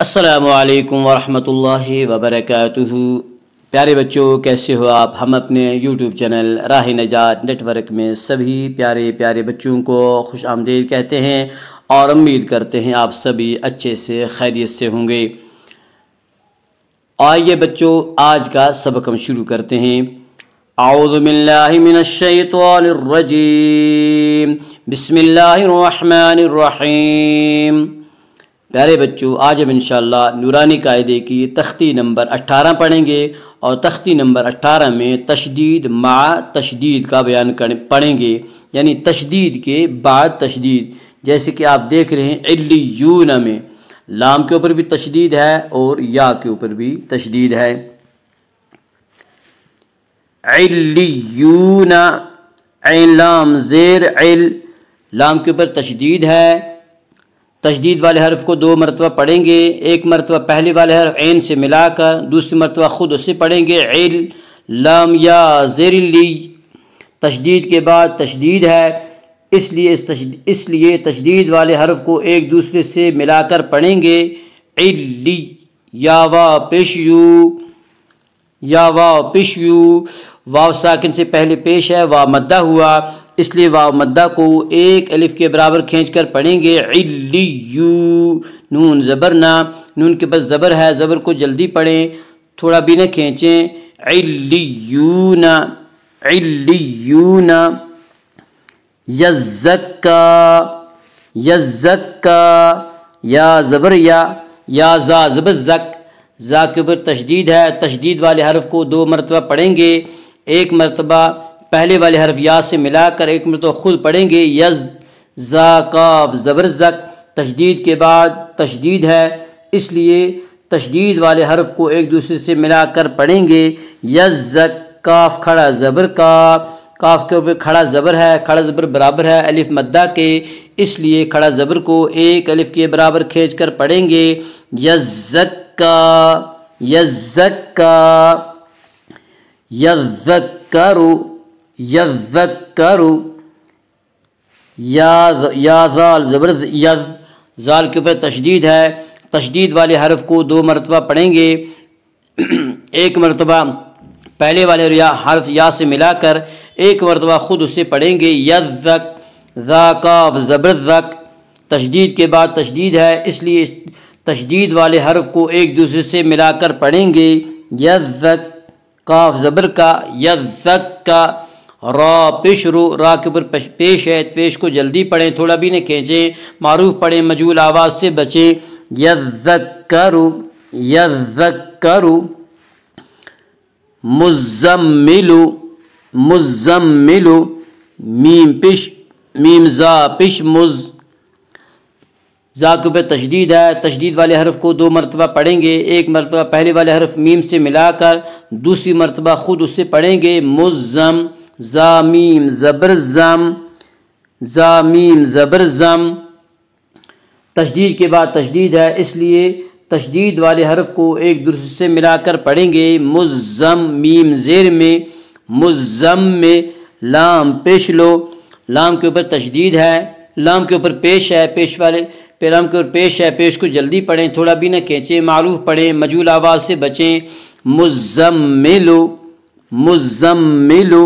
السلام علیکم ورحمۃ اللہ وبرکاتہ۔ پیارے بچوں، کیسے ہو آپ؟ ہم اپنے یوٹیوب چینل راہ نجات نیٹ ورک میں سبھی پیارے بچوں کو خوش آمدید کہتے ہیں اور امید کرتے ہیں آپ سبھی اچھے سے خیریت سے ہوں گے۔ آئیے بچوں، آج کا سبق ہم شروع کرتے ہیں۔ اعوذ باللہ من الشیطان الرجیم، بسم اللہ الرحمن الرحیم۔ پیارے بچوں، آج ہم انشاءاللہ نورانی قاعدے کی تختی نمبر 18 پڑھیں گے اور تختی نمبر 18 میں تشدید مع تشدید کا بیان پڑھیں گے، یعنی تشدید کے بعد تشدید۔ جیسے کہ آپ دیکھ رہے ہیں علیون میں لام کے اوپر بھی تشدید ہے اور یا کے اوپر بھی تشدید ہے۔ علیون، عین لام زیر عل، لام کے اوپر تشدید ہے۔ تشدید والے حرف کو 2 مرتبہ پڑھیں گے، ایک مرتبہ پہلے والے حرف عین سے ملا کر، دوسری مرتبہ خود اسے پڑھیں گے عل لام یا زیر لی۔ تشدید کے بعد تشدید ہے، اس لیے تشدید والے حرف کو ایک دوسرے سے ملا کر پڑھیں گے علی یا وا پیش یو، یا وا پیش یو۔ واو ساکن سے پہلے پیش ہے، واو مدہ ہوا، اس لیے واو مدہ کو ایک الف کے برابر کھینچ کر پڑھیں گے علیو۔ نون زبر نہ، نون کے پاس زبر ہے، زبر کو جلدی پڑھیں، تھوڑا بھی نہ کھینچیں۔ علیون، علیون۔ یزکا، یزکا، یا زبر یا زا زبر زک، زا کے اوپر تشدید ہے۔ تشدید والے حرف کو 2 مرتبہ پڑھیں گے، ایک مرتبہ پہلے والے حرف یا سے ملا کر، ایک مرتبہ خود پڑھیں گے یز زا کاف زبر زک۔ تشدید کے بعد تشدید ہے، اس لیے تشدید والے حرف کو ایک دوسرے سے ملا کر پڑھیں گے یزک، کاف کھڑا زبر کا، کاف کے اوپر کھڑا زبر ہے، کھڑا زبر برابر ہے الف مدہ کے، اس لیے کھڑا زبر کو ایک الف کے برابر کھینچ کر پڑھیں گے یزکا، یزکا۔ یذکرو، یذکرو، یا ذال زبر یذ، ذال کے اوپر تشدید ہے۔ تشدید والے حرف کو 2 مرتبہ پڑھیں گے، ایک مرتبہ پہلے والے حرف یا سے ملا کر، ایک مرتبہ خود اسے پڑھیں گے یذک، ذا کاف زبر ذک۔ تشدید کے بعد تشدید ہے، اس لیے تشدید والے حرف کو ایک دوسرے سے ملا کر پڑھیں گے یذک، کاف زبر کا، یذک کا۔ را پیش رو، را کے اوپر پیش ہے، پیش کو جلدی پڑھیں، تھوڑا بھی نہ کھینچیں، معروف پڑھیں، مجہول آواز سے بچیں۔ یذکرو، یذکرو۔ مزملو، مزملو، میم پیش، میم زا پیش مز، زا کے اوپر تشدید ہے۔ تشدید والے حرف کو 2 مرتبہ پڑھیں گے، ایک مرتبہ پہلے والے حرف میم سے ملا کر، دوسری مرتبہ خود اسے پڑھیں گے مزم، زا میم زبر زم، زا میم زبر زم۔ تشدید کے بعد تشدید ہے، اس لیے تشدید والے حرف کو ایک دوسرے سے ملا کر پڑھیں گے مزم، میم زیر میں، مزم میں۔ لام پیش لو، لام کے اوپر تشدید ہے، لام کے اوپر پیش ہے، پیش والے لام کے اوپر پیش ہے، پیش کو جلدی پڑھیں، تھوڑا بھی نہ کھینچیں، معروف پڑھیں، مجہول آواز سے بچیں۔ مزملو، مزملو۔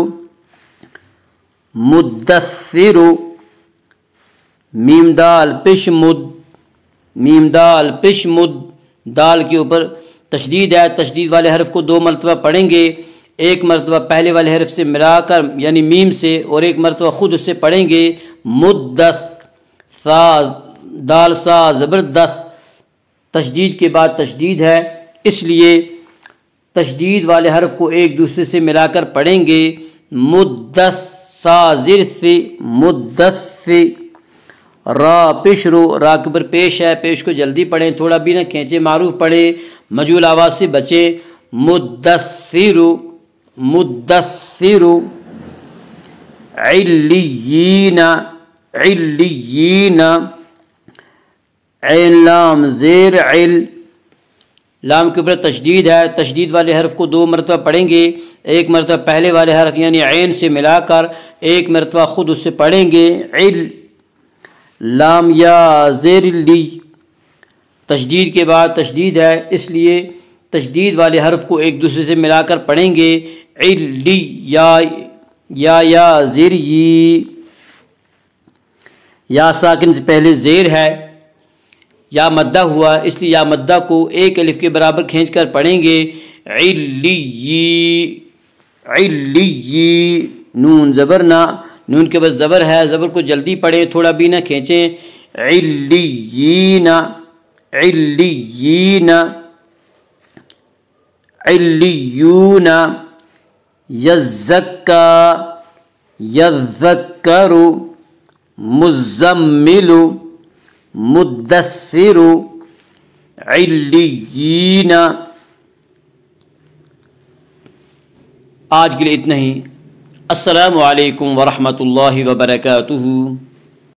مدثرو، میم دال پیش مد، میم دال پیش مد، دال کے اوپر تشدید ہے۔ تشدید والے حرف کو 2 مرتبہ پڑھیں گے، ایک مرتبہ پہلے والے حرف سے ملا کر یعنی میم سے، اور ایک مرتبہ خود اس سے پڑھیں گے مدث، سا دال سا زبردست۔ تشدید کے بعد تشدید ہے، اس لیے تشدید والے حرف کو ایک دوسرے سے ملا کر پڑھیں گے مدث، سا زر سے مدث۔ را پیش رو، را کے اوپر پیش ہے، پیش کو جلدی پڑھیں، تھوڑا بھی نہ کھینچیں، معروف پڑھیں، مجہول آواز سے بچیں۔ مدثرو، مدثرو۔ علیین، علیین۔ عین لام زیر عل، لام کے اوپر تشدید ہے۔ تشدید والے حرف کو 2 مرتبہ پڑھیں گے، ایک مرتبہ پہلے والے حرف یعنی عین سے ملا کر، ایک مرتبہ خود اس سے پڑھیں گے عل، لام یا زیر لی۔ تشدید کے بعد تشدید ہے، اس لیے تشدید والے حرف کو ایک دوسرے سے ملا کر پڑھیں گے، علی یا زیر ی، یا ساکن سے پہلے زیر ہے، یا مدہ ہوا، اس لیے یا مدہ کو ایک الف کے برابر کھینچ کر پڑھیں گے، علی نون زبر نہ، نون کے بعد زبر ہے، زبر کو جلدی پڑھیں، تھوڑا بھی نہ کھینچیں، علیین علیون، یذکر مزمل مدثر علیین۔ آج کے لیے اتنا ہی۔ السلام علیکم ورحمۃ اللہ وبرکاتہ۔